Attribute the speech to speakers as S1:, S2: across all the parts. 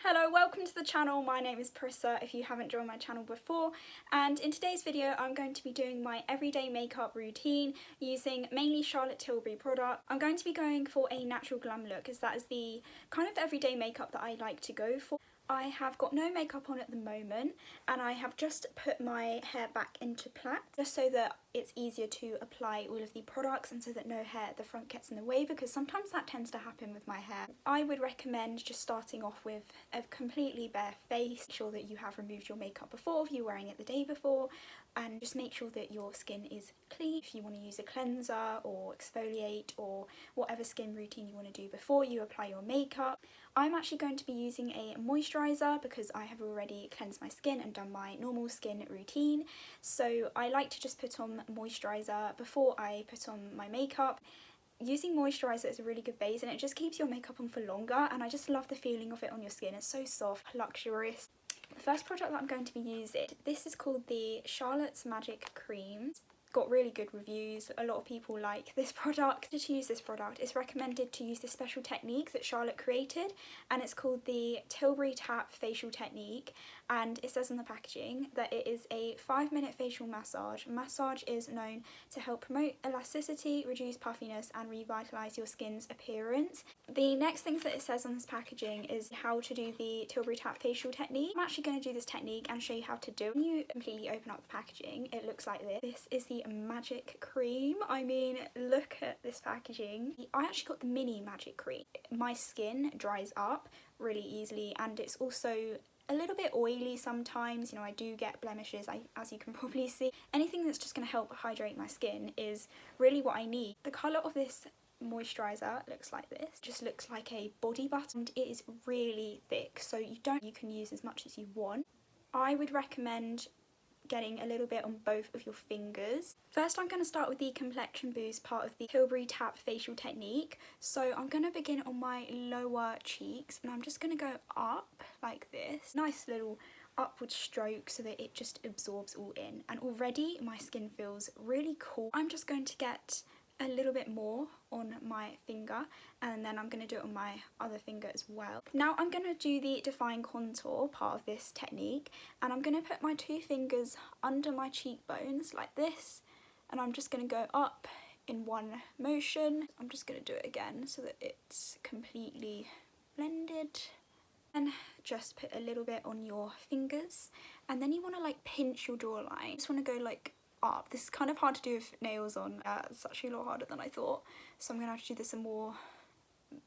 S1: Hello, welcome to the channel. My name is Prissa if you haven't joined my channel before, and in today's video I'm going to be doing my everyday makeup routine using mainly Charlotte Tilbury product. I'm going to be going for a natural glam look as that is the kind of everyday makeup that I like to go for. I have got no makeup on at the moment and I have just put my hair back into plait just so that it's easier to apply all of the products and so that no hair at the front gets in the way, because sometimes that tends to happen with my hair. I would recommend just starting off with a completely bare face. Make sure that you have removed your makeup before if you're wearing it the day before, and just make sure that your skin is clean. If you want to use a cleanser or exfoliate or whatever skin routine you want to do before you apply your makeup. I'm actually going to be using a moisturizer because I have already cleansed my skin and done my normal skin routine. So I like to just put on moisturizer before I put on my makeup. Using moisturizer is a really good base and it just keeps your makeup on for longer, and I just love the feeling of it on your skin. It's so soft, luxurious. The first product that I'm going to be using, this is called the Charlotte's Magic Cream. Got really good reviews. A lot of people like this product. To use this product, it's recommended to use this special technique that Charlotte created, and it's called the Tilbury Tap Facial Technique, and it says on the packaging that it is a 5-minute facial massage. Massage is known to help promote elasticity, reduce puffiness and revitalise your skin's appearance. The next things that it says on this packaging is how to do the Tilbury Tap Facial Technique. I'm actually going to do this technique and show you how to do it. When you completely open up the packaging, it looks like this. This is the magic cream. I mean, look at this packaging. I actually got the mini magic cream. My skin dries up really easily and it's also a little bit oily sometimes. You know, I do get blemishes, as you can probably see. Anything that's just going to help hydrate my skin is really what I need. The colour of this moisturizer looks like this. Just looks like a body butter and it is really thick, so you can use as much as you want. I would recommend getting a little bit on both of your fingers. First I'm going to start with the complexion boost part of the Tilbury Tap Facial Technique. So I'm going to begin on my lower cheeks and I'm just going to go up like this. Nice little upward stroke so that it just absorbs all in, and already my skin feels really cool. I'm just going to get a little bit more on my finger and then I'm going to do it on my other finger as well. Now I'm going to do the define contour part of this technique, and I'm going to put my 2 fingers under my cheekbones like this, and I'm just going to go up in one motion. I'm just going to do it again so that it's completely blended. And just put a little bit on your fingers, and then you want to like pinch your jawline. You just want to go like up. This is kind of hard to do with nails on. It's actually a lot harder than I thought, so I'm going to have to do this in more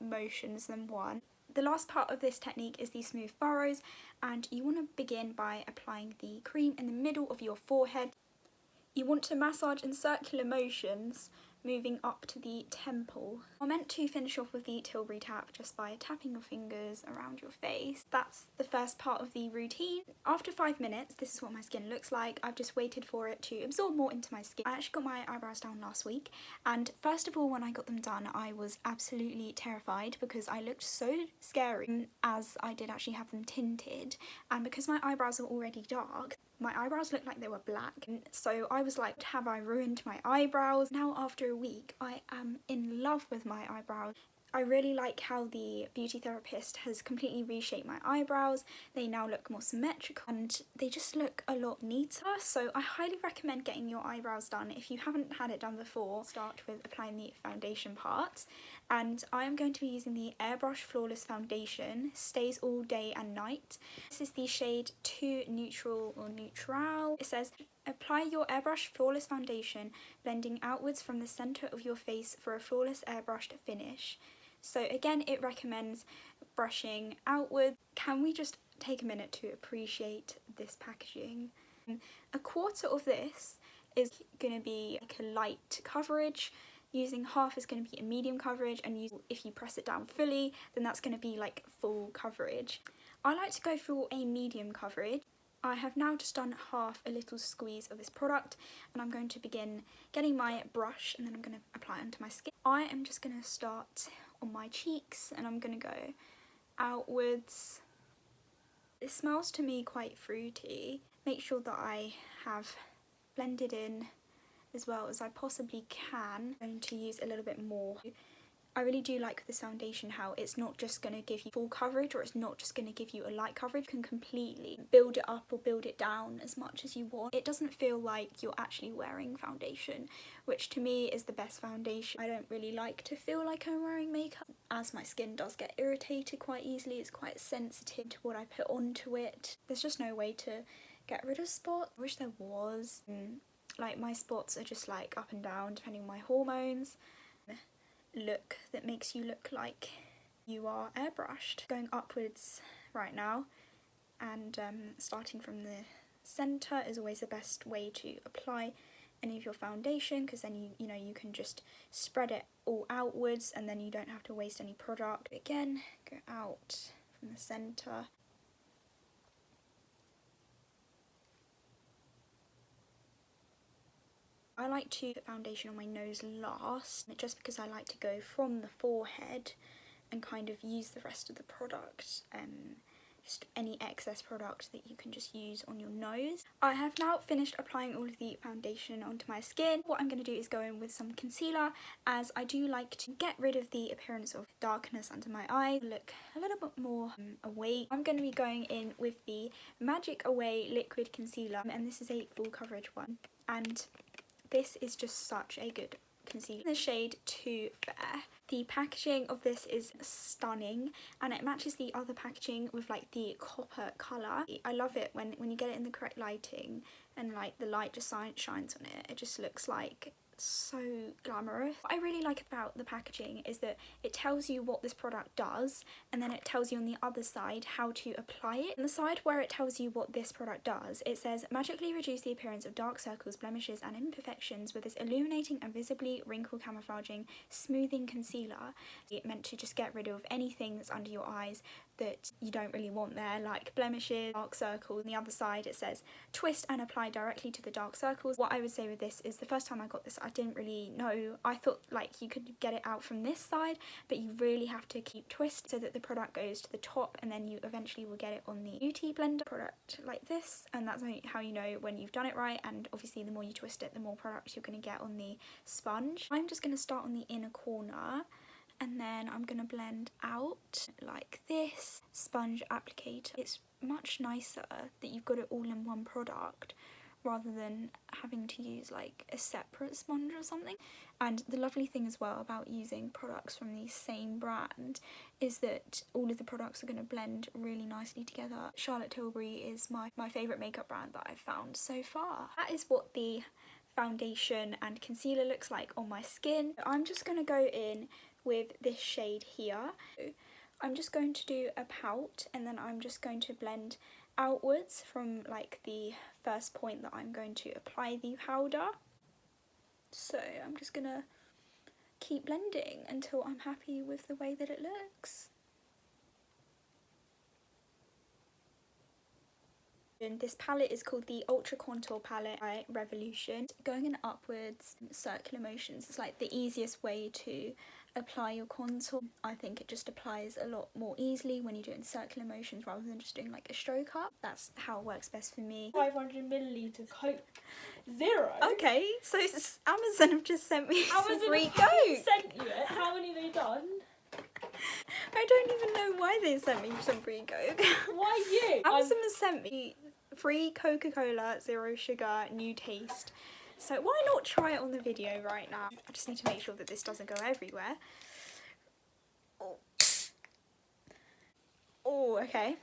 S1: motions than one. The last part of this technique is the smooth furrows, and you want to begin by applying the cream in the middle of your forehead. You want to massage in circular motions, moving up to the temple. I'm meant to finish off with the Tilbury Tap just by tapping your fingers around your face. That's the first part of the routine. After 5 minutes, this is what my skin looks like. I've just waited for it to absorb more into my skin. I actually got my eyebrows done last week, and first of all when I got them done I was absolutely terrified because I looked so scary, as I did actually have them tinted, and because my eyebrows are already dark, my eyebrows looked like they were black, so I was like, have I ruined my eyebrows? Now after a week I am in love with my eyebrows. I really like how the beauty therapist has completely reshaped my eyebrows. They now look more symmetrical and they just look a lot neater, so I highly recommend getting your eyebrows done if you haven't had it done before. Start with applying the foundation part, and I am going to be using the Airbrush Flawless Foundation. Stays all day and night. This is the shade 2 Neutral or Neutral. It says, apply your Airbrush Flawless Foundation, blending outwards from the centre of your face for a flawless airbrushed finish. So again, it recommends brushing outward. Can we just take a minute to appreciate this packaging? A quarter of this is going to be like a light coverage. Using half is going to be a medium coverage, and if you press it down fully, then that's going to be like full coverage. I like to go for a medium coverage. I have now just done half a little squeeze of this product, and I'm going to begin getting my brush and then I'm going to apply it onto my skin. I am just going to start on my cheeks and I'm going to go outwards. It smells to me quite fruity. Make sure that I have blended in as well as I possibly can. I'm going to use a little bit more. I really do like this foundation how it's not just going to give you full coverage, or it's not just going to give you a light coverage. You can completely build it up or build it down as much as you want. It doesn't feel like you're actually wearing foundation, which to me is the best foundation. I don't really like to feel like I'm wearing makeup, as my skin does get irritated quite easily. It's quite sensitive to what I put onto it. There's just no way to get rid of spots. I wish there was. Like, my spots are just like up and down depending on my hormones. Look that makes you look like you are airbrushed. Going upwards right now, and starting from the centre is always the best way to apply any of your foundation, because then you know you can just spread it all outwards and then you don't have to waste any product. Again, go out from the centre. I like to put foundation on my nose last, just because I like to go from the forehead and kind of use the rest of the product, just any excess product that you can just use on your nose. I have now finished applying all of the foundation onto my skin. What I'm going to do is go in with some concealer, as I do like to get rid of the appearance of darkness under my eye, look a little bit more awake. I'm going to be going in with the Magic Away Liquid Concealer, and this is a full coverage one, and this is just such a good concealer. The shade Too Fair. The packaging of this is stunning, and it matches the other packaging with like the copper colour. I love it when you get it in the correct lighting and like the light just shines on it. It just looks like so glamorous. What I really like about the packaging is that it tells you what this product does, and then it tells you on the other side how to apply it. On the side where it tells you what this product does, it says magically reduce the appearance of dark circles, blemishes and imperfections with this illuminating and visibly wrinkle camouflaging smoothing concealer. It's meant to just get rid of anything that's under your eyes that you don't really want there, like blemishes, dark circles. On the other side it says twist and apply directly to the dark circles. What I would say with this is, the first time I got this I didn't really know. I thought like you could get it out from this side, but you really have to keep twist so that the product goes to the top, and then you eventually will get it on the beauty blender product like this, and that's how you know when you've done it right. And obviously the more you twist it, the more product you're going to get on the sponge. I'm just going to start on the inner corner, and then I'm going to blend out like this. Sponge applicator. It's much nicer that you've got it all in one product rather than having to use like a separate sponge or something. And the lovely thing as well about using products from the same brand is that all of the products are going to blend really nicely together. Charlotte Tilbury is my favourite makeup brand that I've found so far. That is what the foundation and concealer looks like on my skin. I'm just going to go in with this shade here. I'm just going to do a pout, and then I'm just going to blend outwards from like the first point that I'm going to apply the powder. So I'm just gonna keep blending until I'm happy with the way that it looks. And this palette is called the Ultra Contour Palette by Revolution. Going in upwards, circular motions is like the easiest way to apply your contour. I think it just applies a lot more easily when you do it in circular motions rather than just doing like a stroke up. That's how it works best for me.
S2: 500 milliliter Coke Zero.
S1: Okay, so Amazon have just sent me some free Coke.
S2: Sent you it. How many have they done?
S1: I don't even know why they sent me some free Coke.
S2: Why you?
S1: Amazon has sent me free Coca-Cola Zero Sugar new taste. So why not try it on the video right now? I just need to make sure that this doesn't go everywhere. Oh, okay.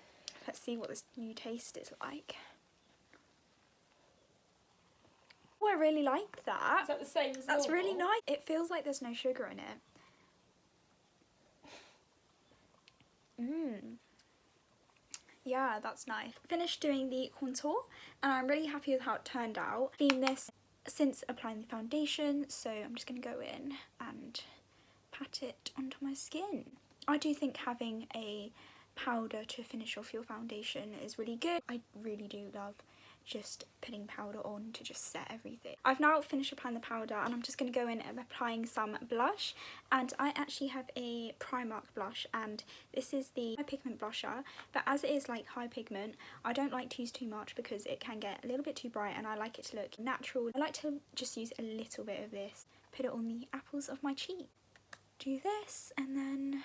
S1: Let's see what this new taste is like. Oh, I really like that.
S2: Is that the same as
S1: That's
S2: normal?
S1: really nice. It feels like there's no sugar in it. Yeah, that's nice. Finished doing the contour, and I'm really happy with how it turned out. Clean this since applying the foundation, so I'm just going to go in and pat it onto my skin. I do think having a powder to finish off your foundation is really good. I really do love just putting powder on to just set everything. I've now finished applying the powder, and I'm just going to go in and applying some blush, and I actually have a Primark blush, and this is the high pigment blusher, but as it is like high pigment, I don't like to use too much because it can get a little bit too bright, and I like it to look natural. I like to just use a little bit of this, put it on the apples of my cheek. do this and then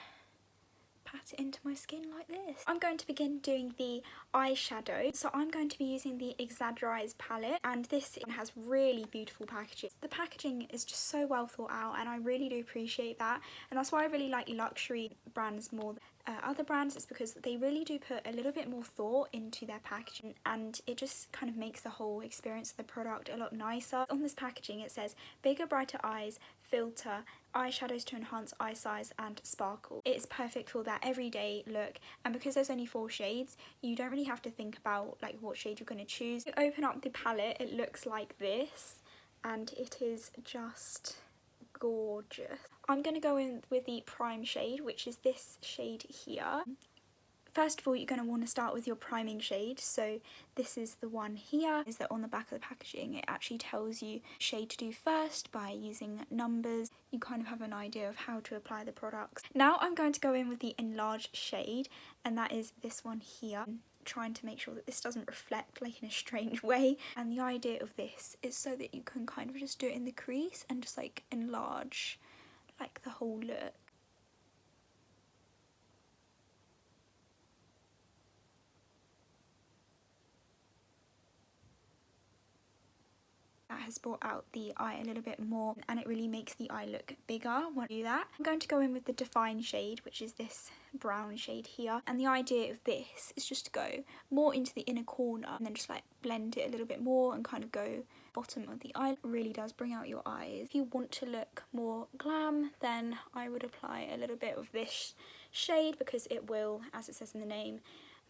S1: pat it into my skin like this. I'm going to begin doing the eyeshadow. So I'm going to be using the Exaggerize palette, and this has really beautiful packaging. The packaging is just so well thought out, and I really do appreciate that, and that's why I really like luxury brands more than other brands. It's because they really do put a little bit more thought into their packaging, and it just kind of makes the whole experience of the product a lot nicer. On this packaging it says bigger brighter eyes, filter, eyeshadows to enhance eye size and sparkle. It's perfect for that everyday look, and because there's only 4 shades, you don't really have to think about like what shade you're going to choose. You open up the palette, it looks like this, and it is just gorgeous. I'm going to go in with the prime shade, which is this shade here. First of all, you're going to want to start with your priming shade, so this is the one here. Is that on the back of the packaging it actually tells you shade to do first by using numbers. You kind of have an idea of how to apply the products. Now I'm going to go in with the enlarged shade, and that is this one here. I'm trying to make sure that this doesn't reflect like in a strange way, and the idea of this is so that you can kind of just do it in the crease and just like enlarge like the whole look. That has brought out the eye a little bit more, and it really makes the eye look bigger when you do that. I'm going to go in with the Define shade, which is this brown shade here, and the idea of this is just to go more into the inner corner and then just like blend it a little bit more and kind of go bottom of the eye. It really does bring out your eyes. If you want to look more glam, then I would apply a little bit of this shade, because it will, as it says in the name,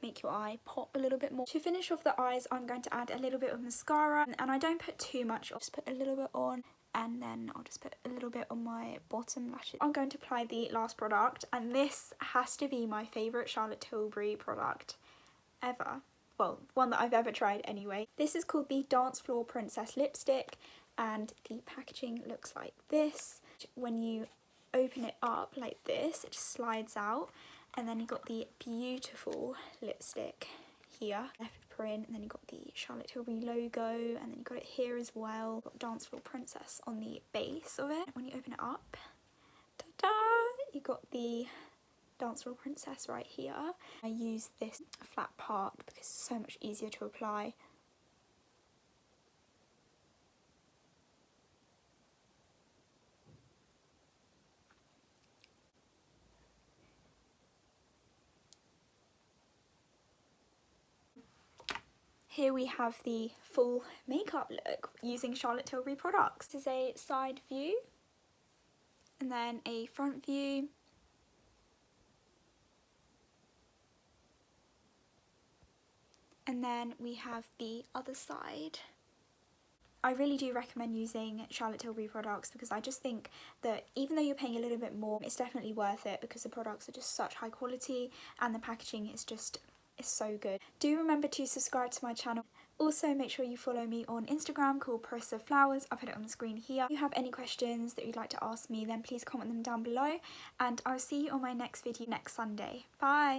S1: make your eye pop a little bit more. To finish off the eyes, I'm going to add a little bit of mascara, and I don't put too much, I'll just put a little bit on, and then I'll just put a little bit on my bottom lashes. I'm going to apply the last product, and this has to be my favourite Charlotte Tilbury product ever. Well, one that I've ever tried anyway. This is called the Dance Floor Princess Lipstick, and the packaging looks like this. When you open it up like this, it just slides out. And then you've got the beautiful lipstick here, left print, and then you've got the Charlotte Tilbury logo, and then you've got it here as well. You've got Dance Floor Princess on the base of it. When you open it up, ta-da! You've got the Dance Floor Princess right here. I use this flat part because it's so much easier to apply. Here we have the full makeup look using Charlotte Tilbury products. This is a side view, and then a front view, and then we have the other side. I really do recommend using Charlotte Tilbury products, because I just think that even though you're paying a little bit more, it's definitely worth it, because the products are just such high quality and the packaging is just so good. Do remember to subscribe to my channel. Also, make sure you follow me on Instagram called Parissa Flowers. I'll put it on the screen here. If you have any questions that you'd like to ask me, then please comment them down below, and I'll see you on my next video next Sunday. Bye!